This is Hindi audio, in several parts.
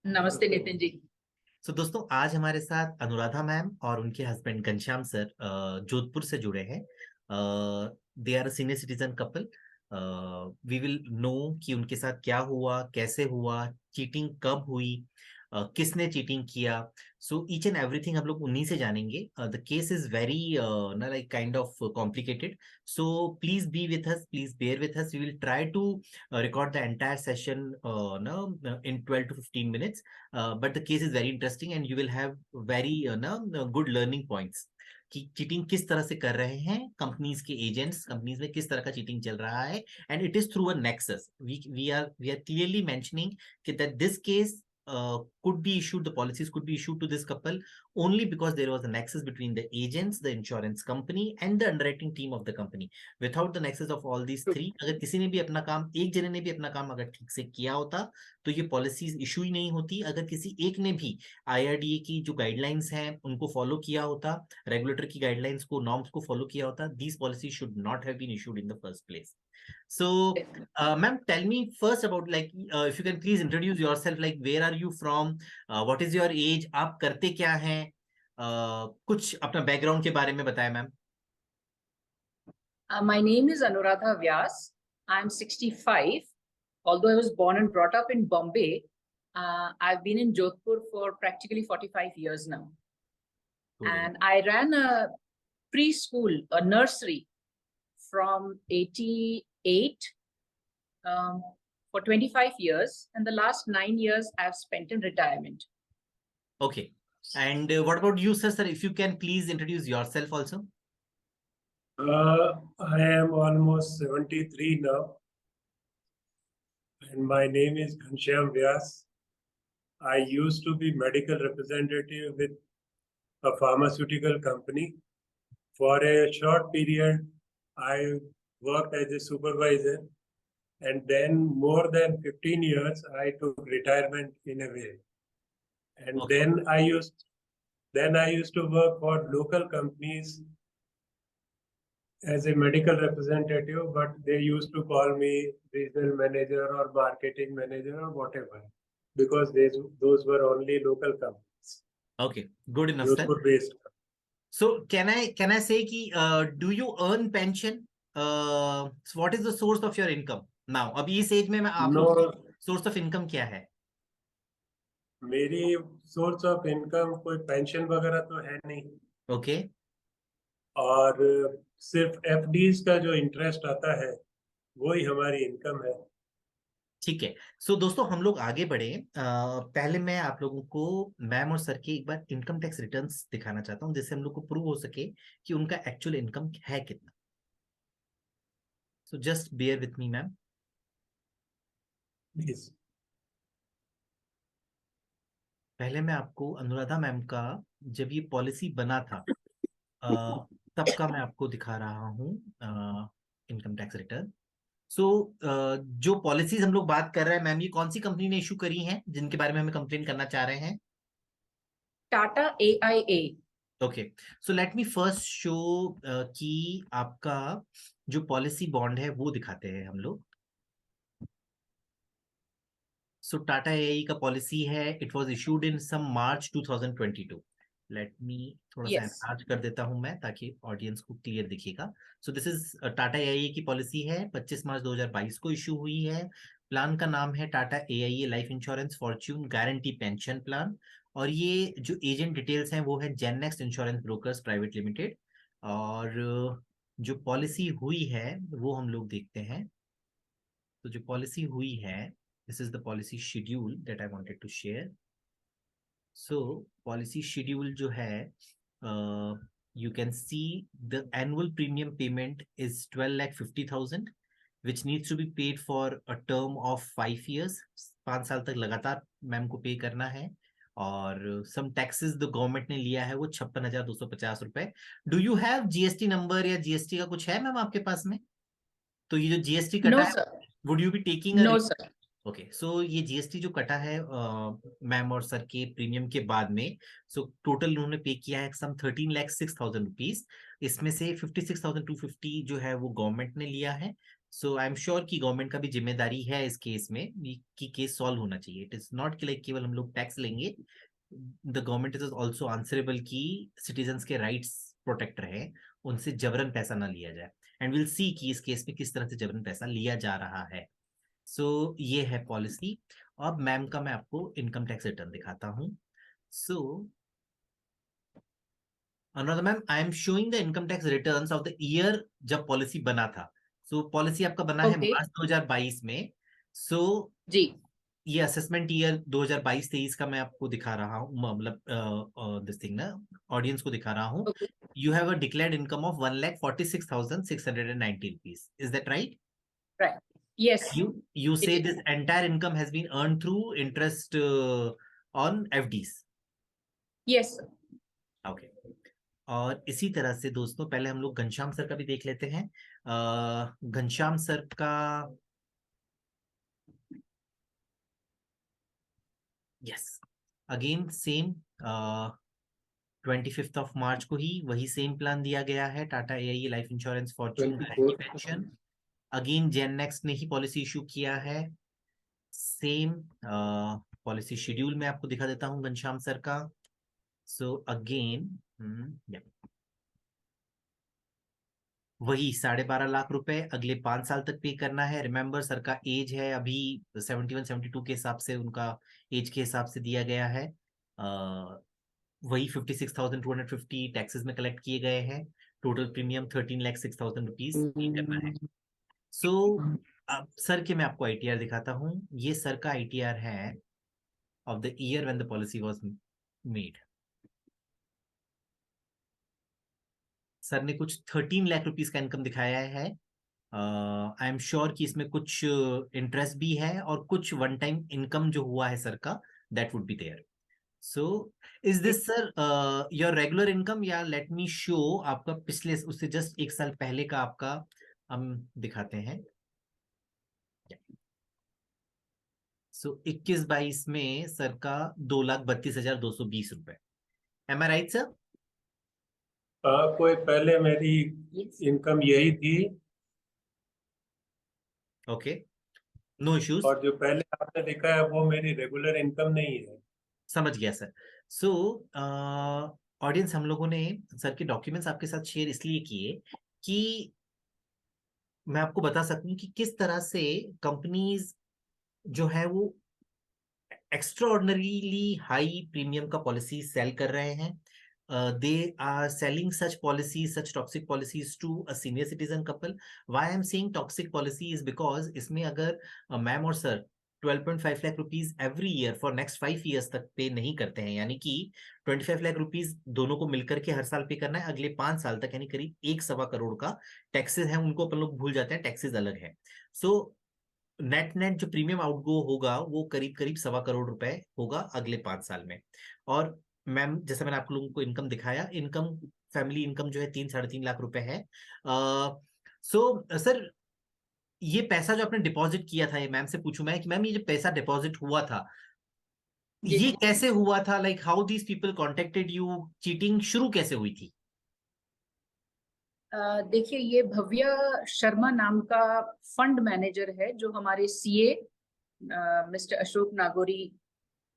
नमस्ते नितिन जी। दोस्तों आज हमारे साथ अनुराधा मैम और उनके हस्बैंड घनश्याम सर जोधपुर से जुड़े हैं। They are senior citizen couple. We will know कि उनके साथ क्या हुआ, कैसे हुआ, चीटिंग कब हुई, किसने चीटिंग किया। सो ईच एंड एवरीथिंग हम लोग उन्हीं से जानेंगे। द केस इज वेरी ना like kind of complicated. So please be with us, please bear with us. We will try to record the entire session no, in 12 to 15 minutes. But the case is very interesting and you will have very good learning points कि चीटिंग किस तरह से कर रहे हैं कंपनीज के एजेंट्स, कंपनीज में किस तरह का चीटिंग चल रहा है। And it is through a nexus. We are clearly mentioning कि that this case could be issued, the policies could be issued to this couple only because there was a nexus between the agents, the insurance company and the underwriting team of the company. Without the nexus of all these three, अगर किसी ने भी अपना काम, एक जने ने भी अपना काम अगर ठीक से किया होता तो ये पॉलिसीज इशू ही नहीं होती। अगर किसी एक ने भी आईआरडीए की जो गाइडलाइंस हैं उनको फॉलो किया होता, रेगुलेटर की गाइडलाइंस को, नॉर्म्स को फॉलो किया होता, these policies should not have been issued in the first place. So, ma'am, tell me first about like if you can please introduce yourself, like where are you from, what is your age, आप करते क्या हैं, कुछ अपना बैकग्राउंड के बारे में बताएं ma'am. My name is Anuradha Vyas. I'm 65. Although I was born and brought up in Bombay, I've been in Jodhpur for practically 45 years now. And I ran a preschool, a nursery from 88 for 25 years. And the last 9 years I've spent in retirement. Okay. And what about you, sir? Sir, if you can please introduce yourself also. I am almost 73 now, and my name is Ghanshyam Vyas. I used to be medical representative with a pharmaceutical company. For a short period, I worked as a supervisor, and then more than 15 years, I took retirement in a way. And Okay. then I used to work for local companies as a medical representative, but they used to call me regional manager or marketing manager or whatever, because those were only local companies, Okay, good enough, sir. Jodhpur based. So can I say कि do you earn pension? So what is the source of your income now? अभी इस एज में आप No, लोग सोर्स ऑफ इनकम क्या है? मेरी सोर्स ऑफ इनकम कोई पेंशन वगैरह तो है नहीं, ओके। और सिर्फ एफडीज का जो इंटरेस्ट आता है वही हमारी इनकम है। ठीक है। सो दोस्तों हम लोग आगे बढ़े। पहले मैं आप लोगों को मैम और सर की एक बार इनकम टैक्स रिटर्न्स दिखाना चाहता हूँ जिससे हम लोग को प्रूव हो सके कि उनका एक्चुअल इनकम है कितना। So just bear with me ma'am. Please. पहले मैं आपको अनुराधा मैम का जब ये पॉलिसी बना था तब का मैं आपको दिखा रहा हूँ इनकम टैक्स रिटर्न। सो जो पॉलिसीज हम लोग बात कर रहे हैं मैम, ये कौन सी कंपनी ने इशू करी हैं जिनके बारे में हमें कंप्लेन करना चाह रहे हैं? Tata AIA. Okay. So let me first show कि आपका जो पॉलिसी बॉन्ड है वो दिखाते हैं हम लोग। सो टाटा एआई का पॉलिसी है, it was issued in some March 2022। Let me थोड़ा सा Yes. एनलार्ज कर देता हूं मैं ताकि ऑडियंस को क्लियर दिखेगा। So this is Tata AI की पॉलिसी है, 25 मार्च 2022 को इशू हुई है। प्लान का नाम है Tata AI life insurance fortune guarantee pension plan. और ये जो एजेंट डिटेल्स हैं वो है Gen Next insurance brokers private limited. और जो पॉलिसी हुई है वो हम लोग देखते हैं। तो जो पॉलिसी हुई है, this is the policy schedule that I wanted to share. So policy schedule जो है, you can see the annual premium payment is 12,50,000 which needs to be paid for a term of 5 years. 5 साल तक लगातार मैम को पे करना है। और सम टैक्सेस द गवर्नमेंट ने लिया है वो 56,250 रुपए। Do you have GST number या जीएसटी का कुछ है मैम आपके पास में? तो ये जो जीएसटी कटा No, है, sir. Would you be taking a? No, sir. Okay. So ये जीएसटी जो कटा है मैम और सर के प्रीमियम के बाद में, सो टोटल उन्होंने पे किया है सम 13,06,000 रुपीज। इसमें से 56,250 जो है वो गवर्नमेंट ने लिया है, सो आई एम श्योर कि गवर्नमेंट का भी जिम्मेदारी है इस केस में कि केस सॉल्व होना चाहिए. इट इज नॉट कि लाइक केवल हम लोग टैक्स लेंगे. The government is also answerable कि सिटीजन्स के राइट्स प्रोटेक्ट रहे, उनसे जबरन पैसा ना लिया जाए. एंड विल सी कि इस केस में किस तरह से जबरन पैसा लिया जा रहा है. सो ये है पॉलिसी. अब मैम का मैं आपको इनकम टैक्स रिटर्न दिखाता हूँ. So Anuradha ma'am, I am showing the income tax returns of the year जब पॉलिसी बना था. सो पॉलिसी आपका बना है Okay. मार्च 2022 में. सो जी. ये असेसमेंट ईयर 2022-23 का मैं आपको दिखा रहा हूँ, मतलब दिस थिंग ना, ऑडियंस को दिखा रहा हूँ. Okay. You have a declared income of 1,46,690 rupees. Is that right? Right. Yes. You It say is. this entire income has been earned through interest on FDs. Yes. Sir. Okay. और इसी तरह से दोस्तों पहले हम लोग घनश्याम सर का भी देख लेते हैं. घनश्याम सर का yes, again same 25th of March को ही वही सेम प्लान दिया गया है. Tata AIA life insurance fortune guarantee pension. Again Gen Next ने ही पॉलिसी इशू किया है. सेम पॉलिसी शेड्यूल में आपको दिखा देता हूँ घनश्याम सर का. सो अगेन वही 12.5 लाख रुपए अगले 5 साल तक पे करना है. रिमेंबर सर का एज है अभी 71-72 के हिसाब से, उनका एज के हिसाब से दिया गया है. वही 56,250 टैक्सेस में कलेक्ट किए गए हैं. टोटल प्रीमियम 13,06,000 रुपीज पे करना है. सो अब सर के मैं आपको ITR दिखाता हूँ. ये सर का ITR है of the year when the policy was made. Sir ने कुछ 13 लाख रुपीस का इनकम दिखाया है. आई एम श्योर कि इसमें कुछ इंटरेस्ट भी है और कुछ वन टाइम इनकम जो हुआ है सर का, that would be there. So is this sir your regular income, या लेट मी शो आपका पिछले उससे जस्ट 1 साल पहले का आपका हम दिखाते हैं. सो 21-22 में सर का 2,32,220 रुपए. Am I right sir? कोई पहले मेरी इनकम यही थी. Okay, no issues. और जो पहले आपने देखा है वो मेरी रेगुलर इनकम नहीं है. समझ गया सर. सो ऑडियंस, हम लोगों ने सर के डॉक्यूमेंट्स आपके साथ शेयर इसलिए किए कि मैं आपको बता सकूं कि किस तरह से कंपनीज जो है वो एक्स्ट्राऑर्डिनरीली हाई प्रीमियम का पॉलिसी सेल कर रहे हैं. They are selling such policies, such toxic policies to a senior citizen couple. Why I am saying toxic policy is because इसमें अगर मैम और sir 12.5 lakh rupees every year for next 5 years तक पे नहीं करते हैं, यानी कि 25 लाख रुपीज दोनों को मिलकर के हर साल पे करना है अगले 5 साल तक, यानी करीब 1.25 करोड़ का टैक्सेस है. उनको अपन लोग भूल जाते हैं, टैक्सेस अलग है. सो नेट जो प्रीमियम आउटगो होगा वो करीब करीब 1.25 करोड़ रुपए होगा अगले 5 साल में. और मैम जैसे मैंने आप लोगों को इनकम दिखाया, इनकम फैमिली इनकम जो है 3-3.5 लाख रुपए है. सो सर, ये पैसा जो आपने डिपॉजिट किया था, ये मैम से पूछूं मैं कि मैम ये जो पैसा डिपॉजिट हुआ था ये कैसे हुआ था? Like how these people contacted you? Cheating शुरू कैसे हुई थी? देखिए, ये भव्या शर्मा नाम का फंड मैनेजर है जो हमारे CA मिस्टर अशोक नागौरी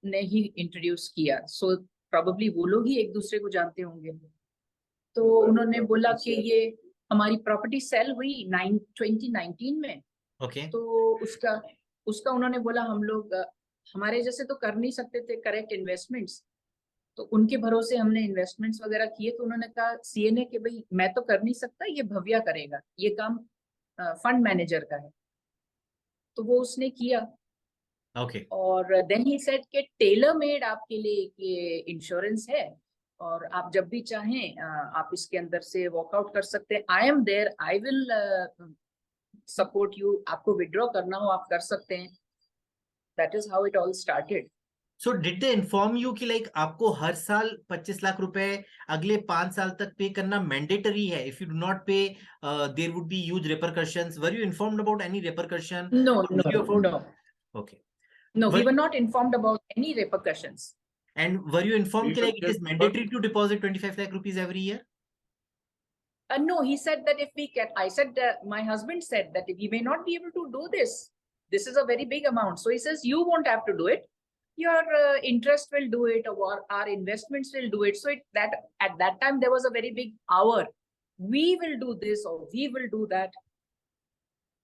ने ही इंट्रोड्यूस किया. सो प्रोबेबली वो लोग ही एक दूसरे को जानते होंगे. तो उन्होंने बोला कि ये हमारी प्रॉपर्टी सेल हुई 2019 में. ओके. तो उसका उसका उन्होंने बोला हम लोग हमारे जैसे तो कर नहीं सकते थे करेक्ट इन्वेस्टमेंट्स, तो उनके भरोसे हमने इन्वेस्टमेंट्स वगैरह किए. तो उन्होंने कहा CA ने कि भाई मैं तो कर नहीं सकता, ये भव्या करेगा, ये काम फंड मैनेजर का है. तो वो उसने किया. ओके. और देन ही सेड कि टेलर मेड आपके लिए ये इंश्योरेंस है और आप जब भी चाहें आप इसके अंदर से वॉकआउट कर सकते हैं. I am there, I will support you. आपको विड्रॉ करना हो आप कर सकते हैं. That is how it all started. So did they inform you कि लाइक आपको हर साल 25 लाख रुपए अगले 5 साल तक पे करना मैंडेटरी है? If you do not pay there would be huge repercussions. Were you informed about any repercussion? No, no. Okay. No, we Were- were not informed about any repercussions. And were you informed We कि were like it is just- mandatory to deposit 25 lakh rupees every year? No, he said that if we can, I said, my husband said that we may not be able to do this. This is a very big amount. So he says, you won't have to do it. Your interest will do it, or our investments will do it. So that at that time, there was a very big hour. We will do this or we will do that.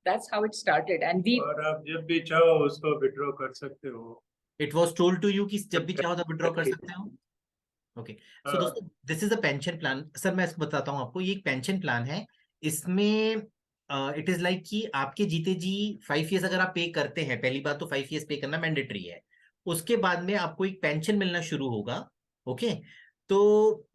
That's how it started. And we, और आप जब भी चाहो उसको विड्रॉ कर सकते हो. It was told to you कि जब भी चाहो तब विड्रॉ कर सकते हो. ओके सो हाँ. दोस्तों, this is a pension plan. Sir मैं इसको बताता हूँ आपको, ये एक पेंशन प्लान है. इसमें इट इज लाइक कि आपके जीते जी 5 ईयर्स अगर आप पे करते हैं, पहली बात तो 5 ईयर्स पे करना मैंडेटरी है. उसके बाद में आपको एक पेंशन मिलना शुरू होगा. ओके तो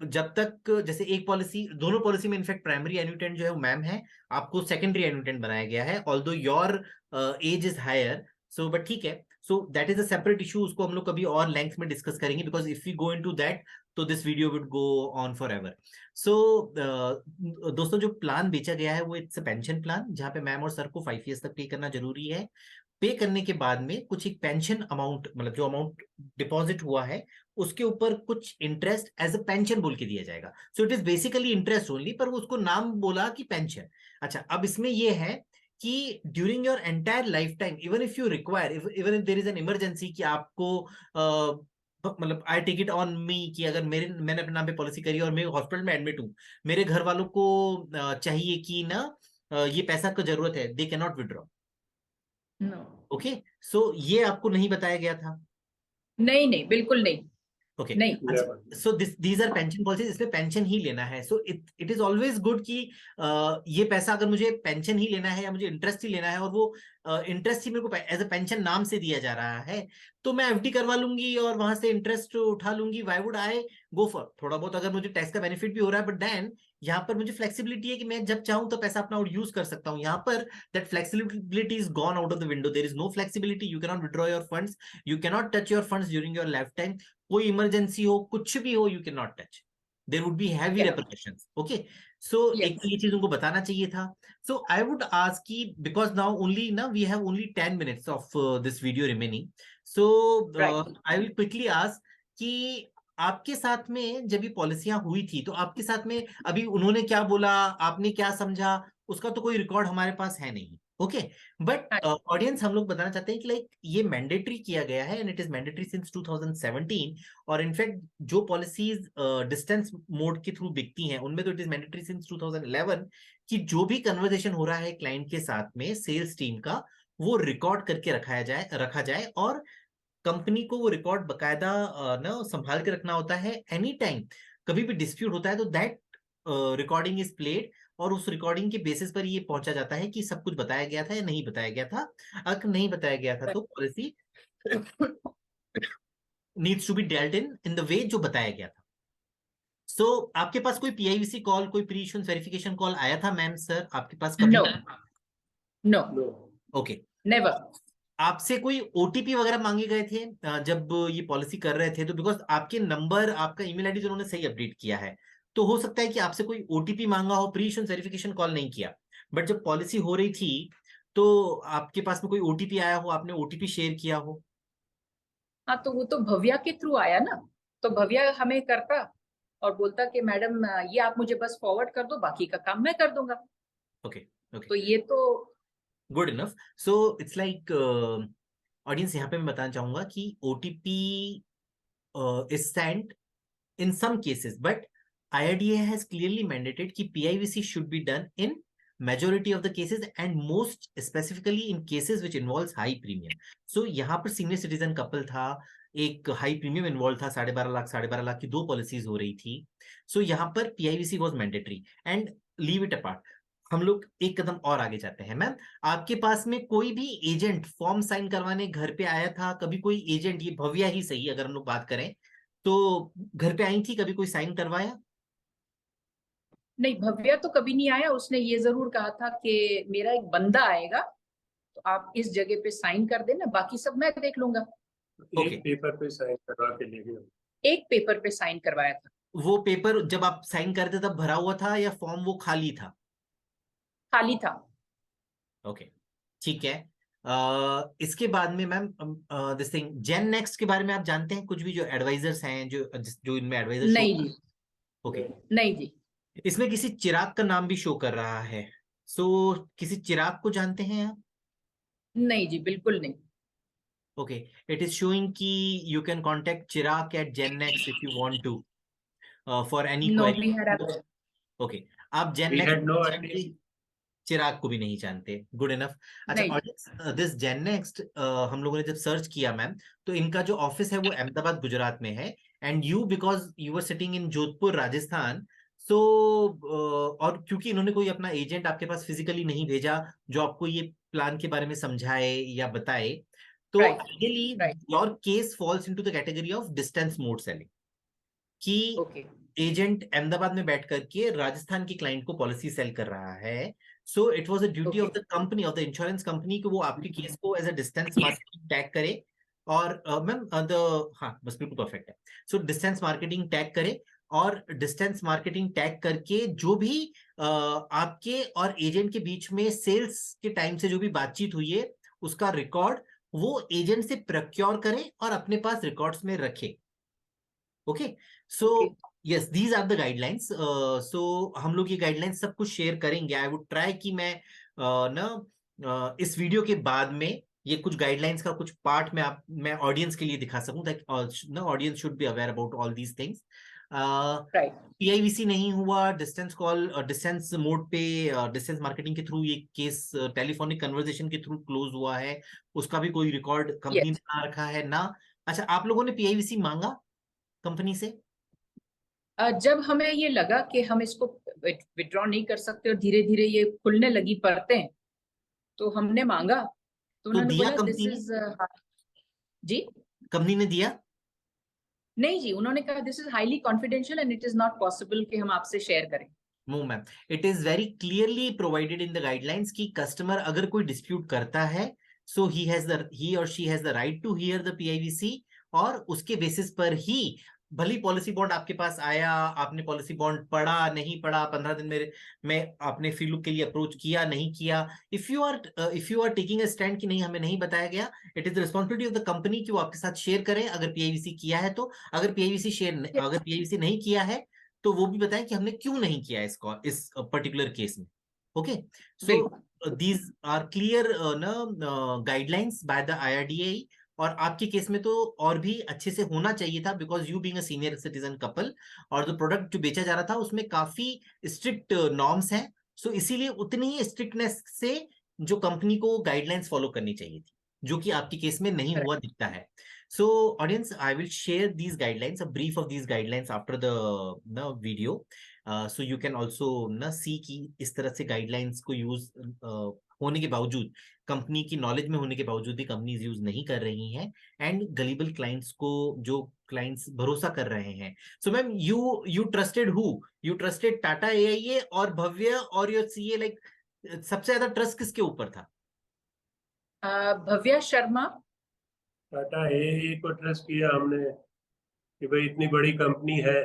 जब तक, जैसे एक पॉलिसी, दोनों पॉलिसी में इनफैक्ट प्राइमरी एन्यूटेंट जो है वो मैम है, आपको सेकेंडरी एन्यूटेंट बनाया गया है, although your age is higher. So but ठीक है, so that is a separate issue. उसको हम लोग कभी और लेंथ में डिस्कस करेंगे, because if you go into that तो this video would go on forever. So दोस्तों, जो प्लान बेचा गया है वो इट्स अ पेंशन प्लान, जहां पे मैम और सर को 5 ईयर्स तक पे करना जरूरी है. पे करने के बाद में कुछ एक पेंशन अमाउंट, मतलब जो अमाउंट डिपॉजिट हुआ है उसके ऊपर कुछ इंटरेस्ट एज अ पेंशन बोल के दिया जाएगा. सो it is basically interest only, पर वो उसको नाम बोला कि पेंशन. अच्छा, अब इसमें ये है कि during your entire life time, even if you require, even if there is an emergency, कि आपको मतलब I take it on me कि अगर मैंने अपने नाम पे पॉलिसी करी और मैं हॉस्पिटल में एडमिट हूँ, मेरे घर वालों को चाहिए कि ना ये पैसा का जरूरत है, they can not withdraw. no. Okay so ये आपको नहीं बताया गया था. नहीं नहीं, बिल्कुल नहीं. ओके नहीं. अच्छा, so these are pension policies. इसमें पेंशन ही लेना है. So it is always good कि ये पैसा अगर मुझे पेंशन ही लेना है या मुझे इंटरेस्ट ही लेना है, और वो इंटरेस्ट ही मेरे को एज अ पेंशन नाम से दिया जा रहा है, तो मैं एफडी करवा लूंगी और वहां से इंटरेस्ट उठा लूंगी. Why would I go for थोड़ा बहुत, अगर मुझे टैक्स का बेनिफिट भी हो रहा है, बट देन यहाँ पर मुझे फ्लेक्सिबिलिटी है कि मैं जब चाहूं तो पैसा अपना और यूज कर सकता हूं. यहाँ पर that flexibility is gone out of the window. There is no flexibility. You can not withdraw your funds, you can not touch your funds during your life time. कोई इमरजेंसी हो, कुछ भी हो, you can not touch. There would be heavy repercussions. Okay so एक ये चीज उनको बताना चाहिए था. सो आई वुड आस्क कि बिकॉज नाउ ओनली ना we have only 10 minutes of this video remaining, so I will quickly ask कि आपके साथ में जब ये पॉलिसियां हुई थी, तो आपके साथ में अभी उन्होंने क्या बोला, आपने क्या समझा, उसका तो कोई रिकॉर्ड हमारे पास है नहीं. ओके बट ऑडियंस, हम लोग बताना चाहते हैं कि लाइक ये मैंडेटरी किया गया है, and it is mandatory since 2017. और इनफैक्ट जो पॉलिसीज डिस्टेंस मोड के थ्रू बिकती हैं उनमें तो इट इज मैंडेटरी सिंस 2011 कि जो भी कन्वर्सेशन हो रहा है क्लाइंट के साथ में सेल्स टीम का, वो रिकॉर्ड करके रखा जाए और कंपनी को वो रिकॉर्ड बकायदा ना संभाल के रखना होता है. एनी टाइम कभी भी डिस्प्यूट होता है तो दैट रिकॉर्डिंग इज प्लेड, और उस रिकॉर्डिंग के बेसिस पर ये पहुंचा जाता है कि सब कुछ बताया गया था या नहीं बताया गया था. अगर नहीं बताया गया था तो policy needs to be dealt in the way जो बताया गया था. सो आपके पास कोई पीआईवीसी कॉल, कोई प्री इश्यूएंस वेरिफिकेशन कॉल आया था मैम सर आपके पास कभी? नो. No. नेवर. आपसे कोई ओटीपी वगैरह मांगे गए थे जब ये पॉलिसी कर रहे थे? तो बिकॉज आपके नंबर, आपका ईमेल आईडी तो उन्होंने सही अपडेट किया है, तो हो सकता है कि आपसे कोई ओटीपी मांगा हो. प्री इश्यूएंस वेरिफिकेशन कॉल नहीं किया, बट जब पॉलिसी हो रही थी तो आपके पास में कोई ओटीपी आया हो, आपने ओटीपी शेयर किया हो? हाँ, तो वो तो भव्या के थ्रू आया ना. तो भव्या हमें करता और बोलता कि मैडम ये आप मुझे बस फॉरवर्ड कर दो, बाकी का काम मैं कर दूंगा. ओके ओके, तो ये तो good enough. So it's like audience, यहाँ पे मैं बताना चाहूंगा कि OTP is sent in some cases, but IRDA has clearly mandated कि PIVC should be done in majority of the cases and most specifically in cases which involves high premium. So यहाँ पर senior citizen couple था, एक हाई प्रीमियम इन्वॉल्व था, 12.5 लाख की 2 पॉलिसीज हो रही थी. सो यहाँ पर PIVC was mandatory. And leave it apart, हम लोग एक कदम और आगे जाते हैं. मैम, आपके पास में कोई भी एजेंट फॉर्म साइन करवाने घर पे आया था? कभी कोई एजेंट, ये भव्या ही सही अगर हम लोग बात करें, तो घर पे आई थी, कभी कोई साइन करवाया? नहीं, भव्या तो कभी नहीं आया. उसने ये जरूर कहा था कि मेरा एक बंदा आएगा तो आप इस जगह पे साइन कर देना, बाकी सब मैं देख लूंगा. एक पेपर पे साइन करवा के ले गए. एक पेपर पे साइन करवाया था. वो पेपर जब आप साइन करते तब भरा हुआ था या फॉर्म वो खाली था? खाली था. ओके ठीक है. इसके बाद में ma'am this thing then next के बारे में आप जानते हैं कुछ भी? जो एडवाइजर्स हैं, जो इनमें एडवाइजर नहीं जी. ओके नहीं जी. इसमें किसी चिराग का नाम भी शो कर रहा है, सो किसी चिराग को जानते हैं आप? नहीं जी, बिल्कुल नहीं। ओके, इट इज शोइंग कि you can contact Chirag at Gen Next if you want to for any no, we query. Had okay, आप We Gen Next had no idea. Chirag को भी नहीं जानते, गुड इनफ। अच्छा, नहीं। ऑडियंस, दिस जेननेक्स्ट हम लोगों ने जब सर्च किया मैम, तो इनका जो ऑफिस है वो अहमदाबाद गुजरात में है, and you because you were sitting in Jodhpur Rajasthan, so और क्योंकि इन्होंने कोई अपना एजेंट आपके पास फिजिकली नहीं भेजा जो आपको ये प्लान के बारे में समझाए या बताए, तो right, ideally right, your case falls into the category of distance mode selling, कि ओके, एजेंट अहमदाबाद में बैठ करके राजस्थान की क्लाइंट को पॉलिसी सेल कर रहा है। So it was a duty okay, of the company, of the insurance company, कि वो आपके केस को as a distance marketing tag करे। और मैम द हाँ बस बिल्कुल परफेक्ट है। सो डिस्टेंस मार्केटिंग टैग करे, और डिस्टेंस मार्केटिंग टैग करके जो भी आपके और एजेंट के बीच में सेल्स के टाइम से जो भी बातचीत हुई है उसका रिकॉर्ड वो एजेंट से प्रोक्योर करे और अपने पास रिकॉर्ड्स में रखे। Okay, so okay, yes, these are the guidelines. So हम लोग ये गाइडलाइंस सब कुछ शेयर करेंगे। आई वुड ट्राई कि मैं ना इस वीडियो के बाद में ये कुछ गाइडलाइंस का कुछ पार्ट मैं ऑडियंस के लिए दिखा सकूं, ताकि ना audience should be aware about all these things. Right, PIVC नहीं हुआ, डिस्टेंस कॉल, डिस्टेंस मोड पे, डिस्टेंस मार्केटिंग के थ्रू ये केस टेलीफोनिक कन्वर्सेशन के थ्रू क्लोज हुआ है, उसका भी कोई रिकॉर्ड कंपनी ने यस। बना रखा है ना? अच्छा, आप लोगों ने पीआईवीसी मांगा कंपनी से? जब हमें ये लगा कि हम इसको विड्रॉ नहीं कर सकते और धीरे धीरे ये खुलने लगी परतें, तो हमने मांगा, तो तो उन्होंने दिया बोला दिस कंपनी ने? इज जी। कंपनी ने दिया? नहीं जी, उन्होंने कहा this is highly confidential and it is not possible कि हम आपसे शेयर करें। No ma'am, it is very clearly provided in the guidelines कि कस्टमर अगर कोई डिस्प्यूट करता है, सो ही और she has the right to hear the PIVC, और उसके बेसिस पर ही भली पॉलिसी बॉन्ड आपके पास आया, आपने पॉलिसी बॉन्ड पढ़ा नहीं पढ़ा, 15 दिन में आपने फ्री लुक के लिए अप्रोच किया नहीं किया, if you are taking a stand कि नहीं हमें नहीं बताया गया, it is the responsibility of the company कि वो आपके साथ शेयर करें अगर पीआईवीसी किया है तो। अगर पीआईवीसी नहीं किया है तो वो भी बताएं कि हमने क्यों नहीं किया इस पर्टिकुलर केस में। ओके, सो बिल्कुल, दीज आर क्लियर ना गाइडलाइंस बाय द आईआरडीए, और आपके केस में तो और भी अच्छे से होना चाहिए था, because you being a senior citizen couple, और जो प्रोडक्ट जो बेचा जा रहा था उसमें काफी स्ट्रिक्ट नॉर्म्स हैं, सो इसीलिए उतनी ही स्ट्रिक्टनेस से जो कंपनी को गाइडलाइंस फॉलो करनी चाहिए थी, जो कि आपके केस में नहीं हुआ दिखता है। So, audience, I will share these guidelines, a brief of these guidelines after the video. So you can also ना see कि इस तरह से guidelines को use होने के बावजूद, कंपनी की नॉलेज में होने के बावजूद भी कंपनीज यूज नहीं कर रही हैं, एंड गलीबल क्लाइंट्स को, जो क्लाइंट्स भरोसा कर रहे हैं। So ma'am, you trusted who? You trusted Tata AIA और भव्य और योर सीए, लाइक सबसे ज्यादा ट्रस्ट किसके ऊपर था? भव्या शर्मा। टाटा ए को ट्रस्ट किया हमने कि भाई इतनी बड़ी कंपनी है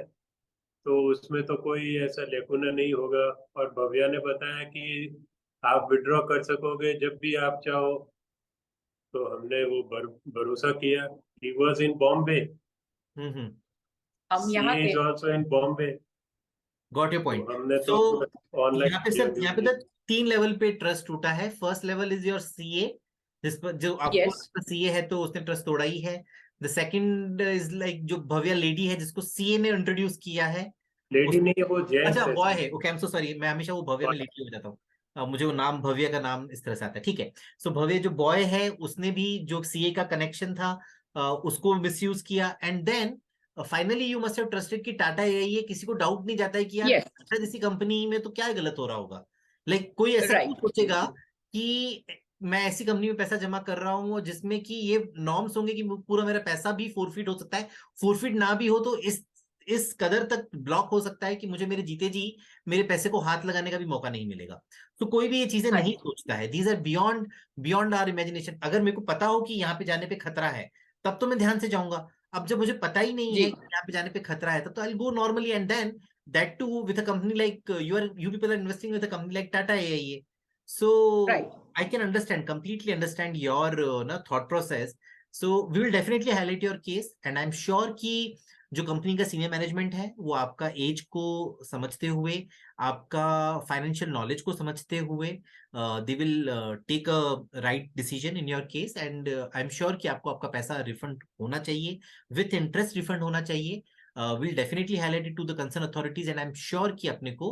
तो उसमें तो कोई ऐसा लेकुना नहीं होगा। और भव्या ने बताया कि आप विड्रॉ कर सकोगे जब भी आप चाहो, तो हमने वो भरोसा किया। ही वॉज इन बॉम्बे, हम्म, हम यहाँ सीए थे। Is also in Bombay, got your तो पॉइंट। हमने सो तो ऑनलाइन यहाँ पे किया सर, यहाँ पे ड्यूटी। तो 3 लेवल पे ट्रस्ट टूटा है। First level is your CA, जिस पर जो आपको यस, सीए है तो उसने ट्रस्ट तोड़ा ही है। द सेकंड इज लाइक जो भव्या लेडी है जिसको सीए ने इंट्रोड्यूस किया है, लेडी उस, नहीं है, वो अच्छा जेंट्स है। बॉय है, okay, I am so sorry, मैं हमेशा वो भव्य में लेडी हो जाता हूँ। मुझे वो नाम भव्य का नाम इस तरह से आता है, ठीक है। सो भव्य जो बॉय है उसने भी जो सीए का कनेक्शन था उसको मिसयूज किया, and then finally you must have trusted कि टाटा एआईए, किसी को डाउट नहीं जाता है कि यार यस, टाटा जैसी कंपनी में तो क्या गलत हो रहा होगा। लाइक कोई ऐसा क्यों राइट, सोचेगा कि मैं ऐसी कंपनी में पैसा जमा कर रहा हूँ जिसमें कि ये नॉर्म्स होंगे कि पूरा मेरा पैसा भी फोरफिट हो सकता है, फोरफिट ना भी हो तो इस कदर तक ब्लॉक हो सकता है कि मुझे मेरे जीते जी मेरे पैसे को हाथ लगाने का भी मौका नहीं मिलेगा। तो कोई भी ये चीजें हाँ नहीं जी, सोचता है। These are beyond beyond our imagination. अगर मेरे को पता हो कि यहाँ पे जाने पे खतरा है तब तो मैं ध्यान से जाऊंगा। अब जब मुझे पता ही नहीं जी, है कि यहाँ पे जाने पे खतरा है तब तो I go normally, and then that too with a company like you people are investing with a company like Tata AIA. So right, I can completely understand your thought process. So we will definitely highlight your case, and I'm sure कि जो कंपनी का सीनियर मैनेजमेंट है वो आपका एज को समझते हुए, आपका फाइनेंशियल नॉलेज को समझते हुए they will take a right decision in your case, and I am sure कि आपको आपका पैसा रिफंड होना चाहिए, विथ इंटरेस्ट रिफंड होना चाहिए. Will definitely highlight it to the concern authorities, and I am sure कि अपने को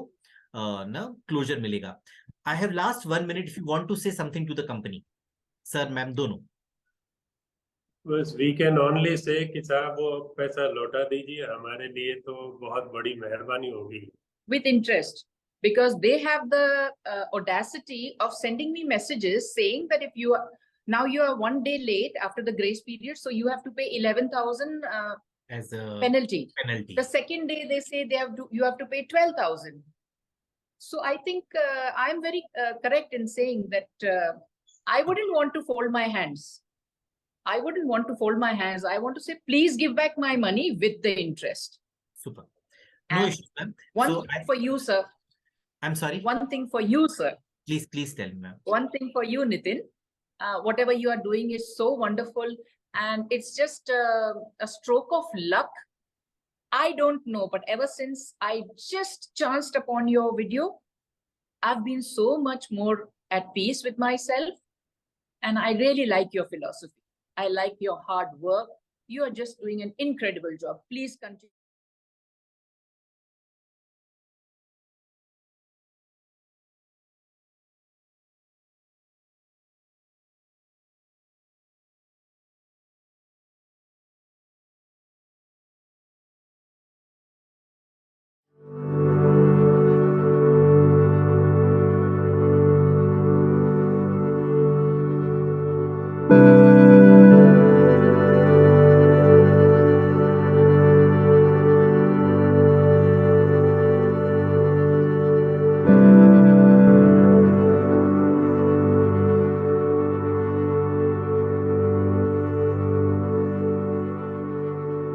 ना क्लोजर मिलेगा. I have last 1 minute if you want to say something to the company, sir ma'am दोनों. बस वी कैन ओनली से कि साहब वो पैसा लौटा दीजिए, हमारे लिए तो बहुत बड़ी मेहरबानी होगी. with interest, because they have the audacity of sending me messages saying that if you are now you are 1 day late after the grace period, so you have to pay 11,000 As a penalty. penalty. The second day they say you have to pay 12,000. So I think I'm very correct in saying that I wouldn't want to fold my hands. I wouldn't want to fold my hands. I want to say, please give back my money with the interest. Super. No And issues, ma'am. one So thing for you, sir. I'm sorry. One thing for you, sir. Please tell me, ma'am. One thing for you, Nitin. Whatever you are doing is so wonderful, and it's just a stroke of luck. I don't know, but ever since I just chanced upon your video, I've been so much more at peace with myself, and I really like your philosophy. I like your hard work. You are just doing an incredible job. Please continue.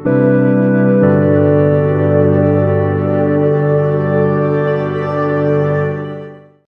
you